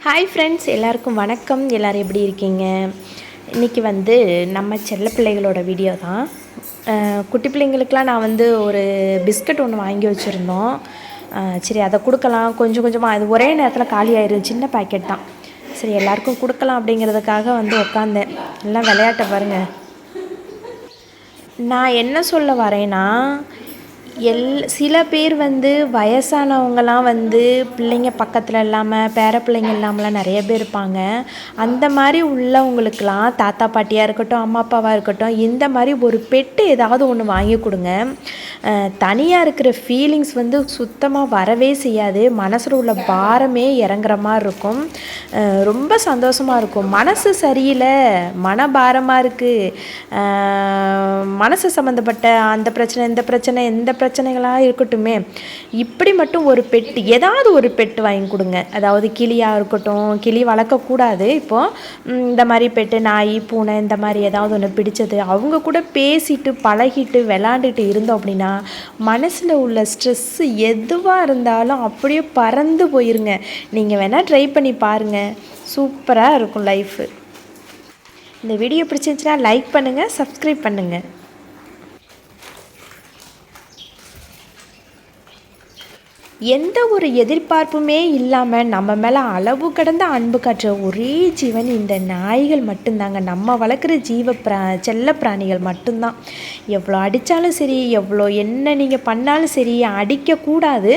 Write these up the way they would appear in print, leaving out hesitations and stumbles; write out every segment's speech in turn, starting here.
Hi friends, எல்லாருக்கும் வணக்கம். எல்லோரும் எப்படி இருக்கீங்க? இன்றைக்கி நம்ம செல்ல பிள்ளைகளோட வீடியோ தான். குட்டி பிள்ளைங்களுக்கெலாம் நான் ஒரு பிஸ்கட் ஒன்று வாங்கி வச்சுருந்தோம். சரி, அதை கொடுக்கலாம். கொஞ்சம் கொஞ்சமாக அது ஒரே நேரத்தில் காலி ஆயிரும். சின்ன பேக்கெட் தான். சரி, எல்லாருக்கும் கொடுக்கலாம் அப்படிங்கிறதுக்காக உட்காந்தேன். எல்லாம் விளையாட்ட பாருங்கள். நான் என்ன சொல்ல வரேன்னா, சில பேர் வயசானவங்கலாம் பிள்ளைங்க பக்கத்தில் இல்லாமல், பேர பிள்ளைங்க இல்லாமலாம் நிறைய பேர் இருப்பாங்க. அந்த மாதிரி உள்ளவங்களுக்கெலாம் தாத்தா பாட்டியாக இருக்கட்டும், அம்மா அப்பாவாக இருக்கட்டும், இந்த மாதிரி ஒரு பெட்டு ஏதாவது ஒன்று வாங்கி கொடுங்க. தனியாக இருக்கிற ஃபீலிங்ஸ் சுத்தமாக வரவே செய்யாது. மனசில் உள்ள பாரமே இறங்குற மாதிரி இருக்கும். ரொம்ப சந்தோஷமாக இருக்கும். மனசு சரியில்லை, மனபாரமாக இருக்குது, மனசு சம்மந்தப்பட்ட அந்த பிரச்சனை இந்த பிரச்சனை எந்த பிரச்சனைகளாக இருக்கட்டுமே, இப்படி மட்டும் ஒரு பெட்டு, ஏதாவது ஒரு பெட்டு வாங்கி கொடுங்க. அதாவது கிளியாக இருக்கட்டும், கிளி வளர்க்கக்கூடாது இப்போது. இந்த மாதிரி பெட்டு, நாய், பூனை, இந்த மாதிரி ஏதாவது ஒன்று பிடிச்சது, அவங்க கூட பேசிட்டு பழகிட்டு விளாண்டுட்டு இருந்தோம் அப்படின்னா மனசில் உள்ள ஸ்ட்ரெஸ்ஸு எதுவாக இருந்தாலும் அப்படியே பறந்து போயிருங்க. நீங்கள் வேணால் ட்ரை பண்ணி பாருங்கள். சூப்பராக இருக்கும் லைஃபு. இந்த வீடியோ பிடிச்சிருந்துச்சுன்னா லைக் பண்ணுங்கள், சப்ஸ்கிரைப் பண்ணுங்கள். எந்த ஒரு எதிர்பார்ப்புமே இல்லாமல் நம்ம மேலே அளவு கடந்த அன்பு காட்டுற ஒரே ஜீவன் இந்த நாய்கள் மட்டும்தாங்க. நம்ம வளர்க்குற செல்ல பிராணிகள் மட்டும்தான். எவ்வளோ அடித்தாலும் சரி, எவ்வளோ என்ன நீங்கள் பண்ணாலும் சரி, அடிக்கக்கூடாது.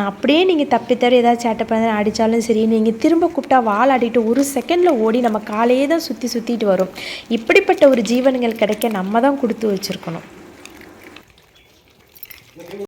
அப்படியே நீங்கள் தப்பி தர ஏதாவது சேட்டை பண்ண அடித்தாலும் சரி, நீங்கள் திரும்ப கூப்பிட்டா வால் ஆடிட்டு ஒரு செகண்டில் ஓடி நம்ம காலையே தான் சுற்றிட்டு வரும். இப்படிப்பட்ட ஒரு ஜீவன்கள் கிடைக்க நம்ம தான் கொடுத்து வச்சுருக்கணும்.